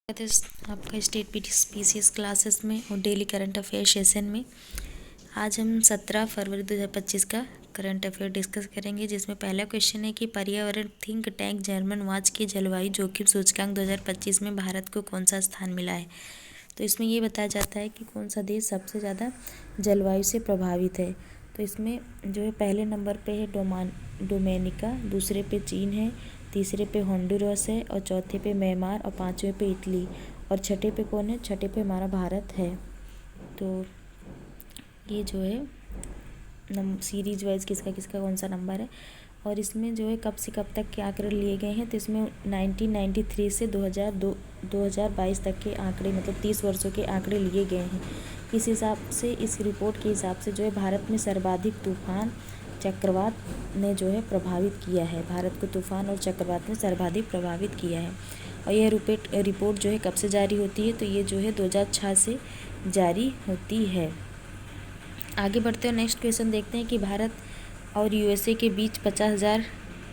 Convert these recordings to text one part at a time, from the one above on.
आपका state PCS classes में और डेली करंट अफेयर सेशन में आज हम 17 फरवरी 2025 का करंट अफेयर डिस्कस करेंगे, जिसमें पहला क्वेश्चन है कि पर्यावरण थिंक टैंक जर्मन वाच के जलवायु जोखिम सूचकांक 2025 में भारत को कौन सा स्थान मिला है। तो इसमें ये बताया जाता है कि कौन सा देश सबसे ज़्यादा जलवायु से प्रभावित है। तो इसमें जो है पहले नंबर पे है डोमिनिका, दूसरे पे चीन है, तीसरे पे होंडुरस है और चौथे पे म्यांमार और पाँचवें पे इटली और छठे पे कौन है, छठे पे हमारा भारत है। तो ये जो है सीरीज वाइज किसका किसका कौन सा नंबर है और इसमें जो है कब से कब तक के आंकड़े लिए गए हैं। तो इसमें 1993 से 2022 तक के आंकड़े, मतलब 30 वर्षों के आंकड़े लिए गए हैं। इस हिसाब से, इस रिपोर्ट के हिसाब से जो है भारत में सर्वाधिक तूफान चक्रवात ने जो है प्रभावित किया है। भारत को तूफान और चक्रवात ने सर्वाधिक प्रभावित किया है। और यह रिपोर्ट जो है कब से जारी होती है, तो ये जो है 2006 से जारी होती है। आगे बढ़ते हैं, नेक्स्ट क्वेश्चन देखते हैं कि भारत और यूएसए के बीच 50,000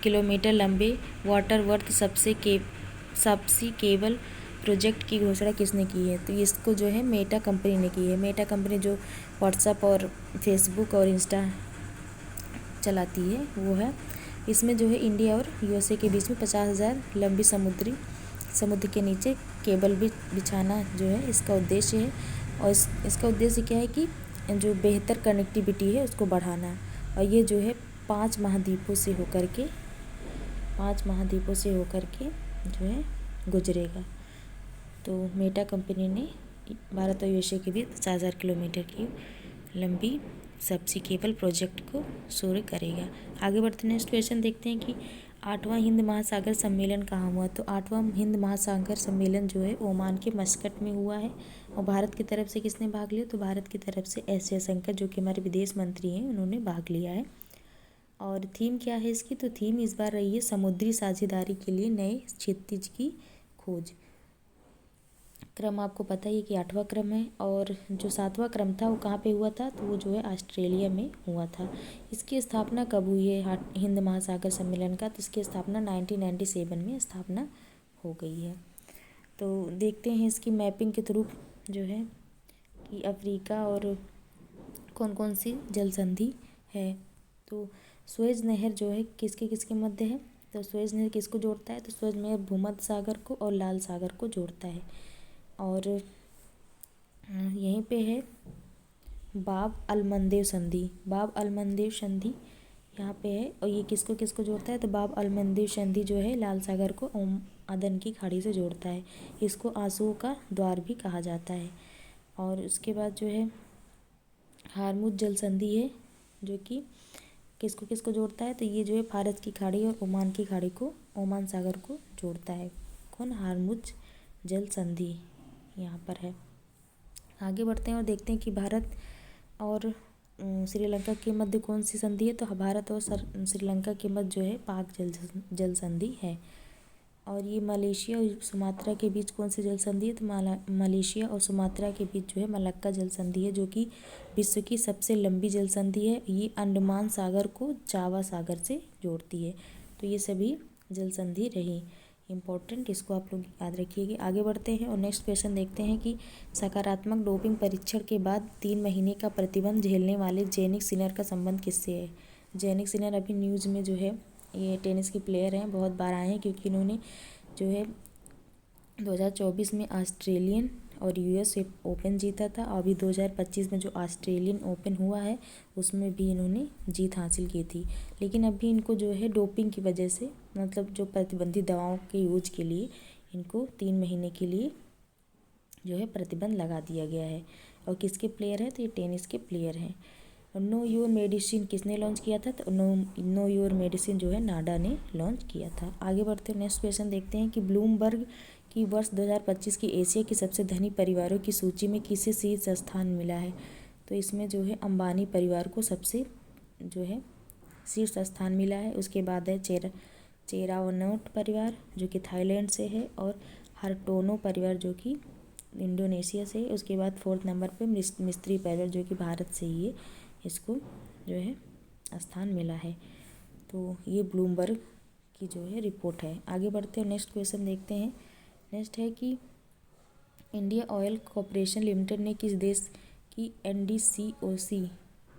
किलोमीटर लंबे वाटरवर्थ सबसी केबल प्रोजेक्ट की घोषणा किसने की है। तो इसको जो है मेटा कंपनी ने की है। मेटा कंपनी जो व्हाट्सएप और फेसबुक और इंस्टा चलाती है वो है। इसमें जो है इंडिया और यूएसए के बीच में 50,000 लंबी समुद्र के नीचे केबल भी बिछाना जो है इसका उद्देश्य है। और इसका उद्देश्य क्या है कि जो बेहतर कनेक्टिविटी है उसको बढ़ाना है। और ये जो है 5 महाद्वीपों से होकर के जो है गुजरेगा। तो मेटा कंपनी ने भारत और यूएसए के बीच 50,000 किलोमीटर की लंबी सबसी केबल प्रोजेक्ट को शुरू करेगा। आगे बढ़ते नेक्स्ट क्वेश्चन देखते हैं कि 8वां हिंद महासागर सम्मेलन कहाँ हुआ। तो 8वां हिंद महासागर सम्मेलन जो है ओमान के मस्कट में हुआ है। और भारत की तरफ से किसने भाग लिया, तो भारत की तरफ से एस जयशंकर जो कि हमारे विदेश मंत्री हैं, उन्होंने भाग लिया है। और थीम क्या है इसकी, तो थीम इस बार रही है समुद्री साझेदारी के लिए नए क्षितिज की खोज। क्रम आपको पता ही है कि 8वां क्रम है। और जो 7वां क्रम था वो कहाँ पे हुआ था, तो वो जो है ऑस्ट्रेलिया में हुआ था। इसकी स्थापना कब हुई है हिंद महासागर सम्मेलन का, तो इसकी स्थापना 1997 में स्थापना हो गई है। तो देखते हैं इसकी मैपिंग के थ्रू जो है कि अफ्रीका और कौन कौन सी जल संधि है। तो सुएज नहर जो है किसके किसके मध्य है, तो सुएज नहर किसको जोड़ता है, तो सुएज नहर भूमध्य सागर को और लाल सागर को जोड़ता है। और यहीं पे है बाब अलमंदेव संधि यहाँ पे है। और ये किसको किसको जोड़ता है, तो बाब अलमंदेव संधि जो है लाल सागर को अदन की खाड़ी से जोड़ता है। इसको आंसुओं का द्वार भी कहा जाता है। और उसके बाद जो है हारमुज जल संधि है जो कि किसको किसको जोड़ता है, तो ये जो है फारस की खाड़ी और ओमान की खाड़ी को, ओमान सागर को जोड़ता है। कौन, हारमुज जल संधि यहाँ पर है। आगे बढ़ते हैं और देखते हैं कि भारत और श्रीलंका के मध्य कौन सी संधि है, तो भारत और श्रीलंका के मध्य जो है पाक जल संधि है। और ये मलेशिया और सुमात्रा के बीच कौन सी जल संधि है, तो मलेशिया और सुमात्रा के बीच जो है मलक्का जल संधि है, जो कि विश्व की सबसे लंबी जल संधि है। ये अंडमान सागर को जावा सागर से जोड़ती है। तो ये सभी जल संधि रही इम्पोर्टेंट, इसको आप लोग याद रखिएगा। आगे बढ़ते हैं और नेक्स्ट क्वेश्चन देखते हैं कि सकारात्मक डोपिंग परीक्षण के बाद 3 महीने का प्रतिबंध झेलने वाले जेनिक सिनर का संबंध किससे है। जेनिक सिनर अभी न्यूज़ में जो है ये टेनिस की प्लेयर हैं, बहुत बार आए हैं क्योंकि इन्होंने जो है 2024 में ऑस्ट्रेलियन और यूएस ओपन जीता था। अभी 2025 में जो ऑस्ट्रेलियन ओपन हुआ है उसमें भी इन्होंने जीत हासिल की थी। लेकिन अभी इनको जो है डोपिंग की वजह से, मतलब जो प्रतिबंधित दवाओं के यूज के लिए इनको 3 महीने के लिए जो है प्रतिबंध लगा दिया गया है। और किसके प्लेयर हैं, तो ये टेनिस के प्लेयर हैं। नो योर मेडिसिन किसने लॉन्च किया था, तो नो योर मेडिसिन जो है नाडा ने लॉन्च किया था। आगे बढ़ते हैं नेक्स्ट क्वेश्चन देखते हैं कि ब्लूमबर्ग की वर्ष 2025 की एशिया के सबसे धनी परिवारों की सूची में किसे शीर्ष स्थान मिला है। तो इसमें जो है अंबानी परिवार को सबसे जो है शीर्ष स्थान मिला है। उसके बाद है चेरावनोट परिवार जो कि थाईलैंड से है, और हरटोनो परिवार जो कि इंडोनेशिया से है। उसके बाद 4th नंबर पे मिस्त्री परिवार जो कि भारत से ही है, इसको जो है स्थान मिला है। तो ये ब्लूमबर्ग की जो है रिपोर्ट है। आगे बढ़ते हैं नेक्स्ट क्वेश्चन देखते हैं। नेक्स्ट है कि इंडिया ऑयल कॉरपोरेशन लिमिटेड ने किस देश की NDCOC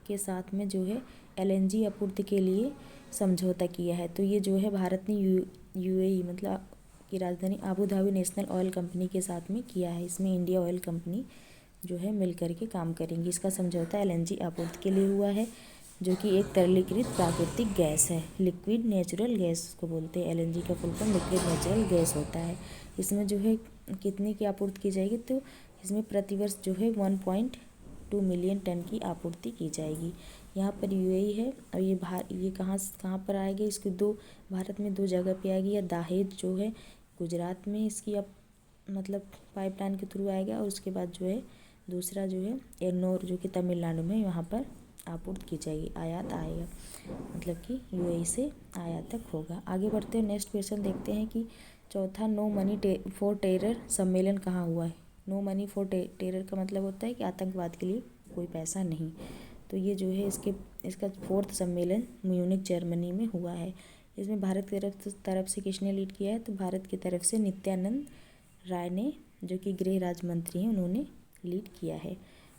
के साथ में जो है LNG आपूर्ति के लिए समझौता किया है? तो ये जो है भारत ने UAE मतलब की राजधानी Abu Dhabi national oil company के साथ में किया है। इसमें इंडिया ऑयल कंपनी जो है मिल करके काम करेंगी। इसका समझौता LNG आपूर्ति के लिए हुआ है, जो कि एक तरलीकृत प्राकृतिक गैस है। लिक्विड नेचुरल गैस को बोलते हैं। LNG का full form liquid natural gas होता है। इसमें जो है कितने की आपूर्ति की जाएगी? तो इसमें प्रतिवर्ष जो है 1.2 मिलियन टन की आपूर्ति की जाएगी। यहाँ पर UAE है और ये कहाँ पर आएगी? इसकी भारत में 2 जगह पे आएगी। या दहेज जो है गुजरात में इसकी अब मतलब पाइपलाइन के थ्रू आएगा, और उसके बाद जो है दूसरा जो है एन्नोर जो कि तमिलनाडु में, वहाँ पर आपूर्ति की जाएगी। आयात आएगा मतलब कि UAE से आयात तक होगा। आगे बढ़ते हैं, नेक्स्ट क्वेश्चन देखते हैं कि चौथा नो मनी फॉर टेरर सम्मेलन कहाँ हुआ है? नो मनी फॉर टेरर का मतलब होता है कि आतंकवाद के लिए कोई पैसा नहीं। तो ये जो है इसका 4th सम्मेलन म्यूनिख जर्मनी में हुआ है। इसमें भारत की तरफ से किसने लीड किया है? तो भारत की तरफ से नित्यानंद राय ने, जो कि गृह राज्य मंत्री हैं, उन्होंने लीड किया है।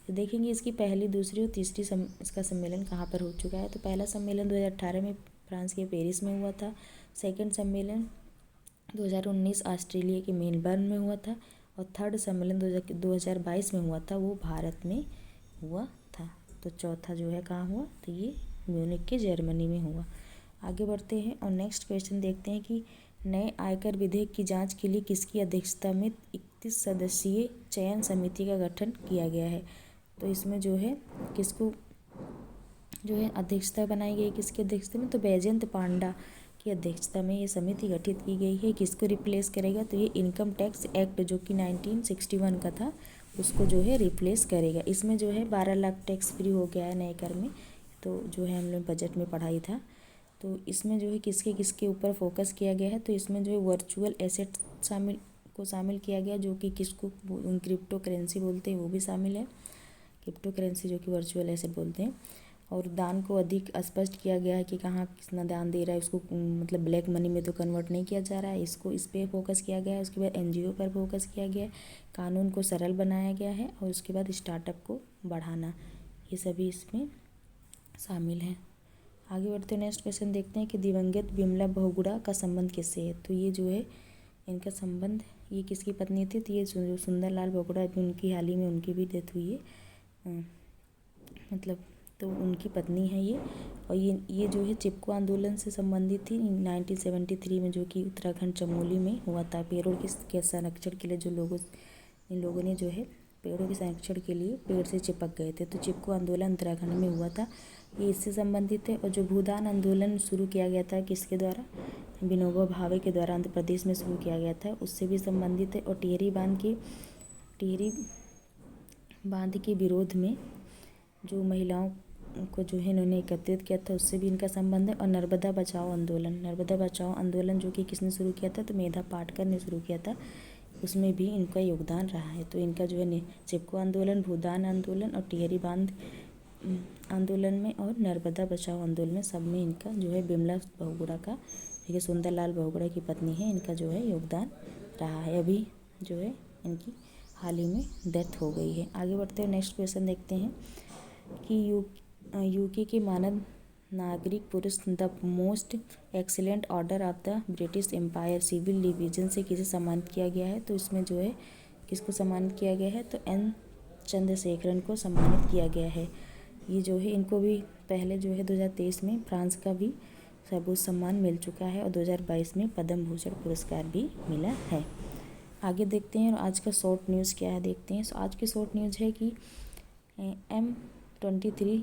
तो देखेंगे इसकी पहली, दूसरी और तीसरी इसका सम्मेलन कहाँ पर हो चुका है। तो पहला सम्मेलन 2018 में फ्रांस के पेरिस में हुआ था। सेकंड सम्मेलन 2019 ऑस्ट्रेलिया के मेलबर्न में हुआ था। और थर्ड सम्मेलन 2022 में हुआ था, वो भारत में हुआ था। तो चौथा जो है कहाँ हुआ? तो ये म्यूनिख के जर्मनी में हुआ। आगे बढ़ते हैं और नेक्स्ट क्वेश्चन देखते हैं कि नए आयकर विधेयक की जांच के लिए किसकी अध्यक्षता में 31 सदस्यीय चयन समिति का गठन किया गया है? तो इसमें जो है किसको जो है अध्यक्षता बनाई गई, किसकी अध्यक्षता में? तो बैजयंत पांडा की अध्यक्षता में ये समिति गठित की गई है। किसको रिप्लेस करेगा? तो ये इनकम टैक्स एक्ट जो कि 1961 का था, उसको जो है रिप्लेस करेगा। इसमें जो है 12 लाख टैक्स फ्री हो गया है नए कर में। तो जो है हम लोग बजट में पढ़ाई था। तो इसमें जो है किसके ऊपर फोकस किया गया है? तो इसमें जो है वर्चुअल एसेट शामिल किया गया, जो कि किसको क्रिप्टो करेंसी बोलते हैं, वो भी शामिल है। क्रिप्टो करेंसी जो कि वर्चुअल एसेट बोलते हैं। और दान को अधिक स्पष्ट किया गया है कि कहाँ कितना दान दे रहा है, उसको मतलब ब्लैक मनी में तो कन्वर्ट नहीं किया जा रहा है, इस पे फोकस किया गया है। उसके बाद NGO पर फोकस किया गया है, कानून को सरल बनाया गया है, और उसके बाद स्टार्टअप को बढ़ाना, ये सभी इसमें शामिल हैं। आगे बढ़ते हैं, नेक्स्ट क्वेश्चन देखते हैं कि दिवंगत विमला बहुगुणा का संबंध किससे है? तो ये जो है इनका संबंध, ये किसकी पत्नी थी? तो ये जो सुंदरलाल बहुगुणा, अभी उनकी हाल ही में उनकी भी डेथ हुई है, मतलब तो उनकी पत्नी है ये। और ये जो है चिपको आंदोलन से संबंधित थी 1973 में, जो कि उत्तराखंड चमोली में हुआ था। पेड़ों के संरक्षण के लिए इन लोगों ने जो है पेड़ों के संरक्षण के लिए पेड़ से चिपक गए थे। तो चिपको आंदोलन उत्तराखंड में हुआ था, ये इससे संबंधित है। और जो भूदान आंदोलन शुरू किया गया था किसके द्वारा? विनोबा भावे के द्वारा आंध्र प्रदेश में शुरू किया गया था, उससे भी संबंधित है। और टिहरी बांध के विरोध में जो महिलाओं को जो है इन्होंने एकत्रित किया था, उससे भी इनका संबंध है। और नर्मदा बचाओ आंदोलन जो कि किसने शुरू किया था? तो मेधा पाटकर ने शुरू किया था, उसमें भी इनका योगदान रहा है। तो इनका जो है चिपको आंदोलन, भूदान आंदोलन और टिहरी बांध आंदोलन में और नर्मदा बचाओ आंदोलन में, सब में इनका जो है विमला बहुगुणा का, ये सुंदरलाल बहुगुणा की पत्नी है, इनका जो है योगदान रहा है। अभी जो है इनकी हाल ही में डेथ हो गई है। आगे बढ़ते हुए नेक्स्ट क्वेश्चन देखते हैं कि यूके के मानद नागरिक पुरुष the most excellent order of the British empire civil division से किसे सम्मानित किया गया है? तो इसमें जो है किसको सम्मानित किया गया है? तो N चंद्रशेखरन को सम्मानित किया गया है। ये जो है इनको भी पहले जो है 2023 में फ्रांस का भी सर्वोच्च सम्मान मिल चुका है, और 2022 में पद्म भूषण पुरस्कार भी मिला है। आगे देखते हैं और आज का शॉर्ट न्यूज़ क्या है देखते हैं। आज की शॉर्ट न्यूज़ है कि M23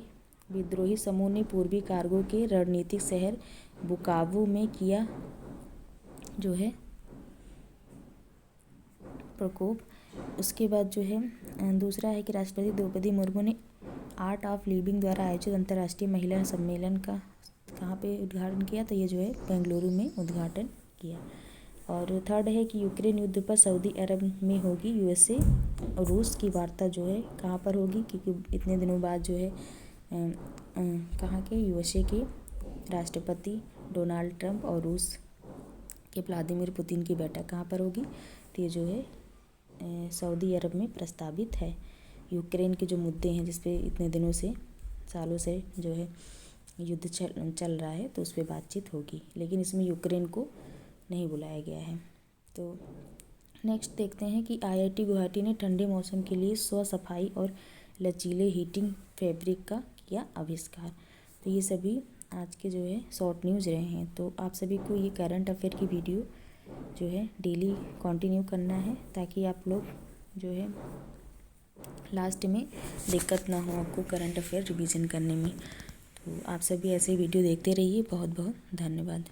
विद्रोही समूह ने पूर्वी कांगो के रणनीतिक शहर बुकावू में किया जो है प्रकोप। उसके बाद जो है दूसरा है कि राष्ट्रपति द्रौपदी मुर्मू ने आर्ट ऑफ लिविंग द्वारा आयोजित अंतर्राष्ट्रीय महिला सम्मेलन का कहाँ पे उद्घाटन किया? तो ये जो है बेंगलुरु में उद्घाटन किया। और थर्ड है कि यूक्रेन युद्ध पर सऊदी अरब में होगी USA और रूस की वार्ता जो है कहाँ पर होगी? क्योंकि इतने दिनों बाद जो है कहाँ के USA के राष्ट्रपति डोनाल्ड ट्रंप और रूस के व्लादिमीर पुतिन की बैठक कहाँ पर होगी? तो ये जो है सऊदी अरब में प्रस्तावित है। यूक्रेन के जो मुद्दे हैं जिस पे इतने दिनों से सालों से जो है युद्ध चल रहा है, तो उस पर बातचीत होगी, लेकिन इसमें यूक्रेन को नहीं बुलाया गया है। तो नेक्स्ट देखते हैं कि IIT गुवाहाटी ने ठंडे मौसम के लिए सफाई और लचीले हीटिंग फैब्रिक का किया आविष्कार। तो ये सभी आज के जो है शॉर्ट न्यूज़ रहे हैं। तो आप सभी को ये करंट अफेयर की वीडियो जो है डेली कंटिन्यू करना है, ताकि आप लोग जो है लास्ट में दिक्कत ना हो आपको करंट अफेयर रिवीजन करने में। तो आप सभी ऐसे वीडियो देखते रहिए। बहुत बहुत धन्यवाद।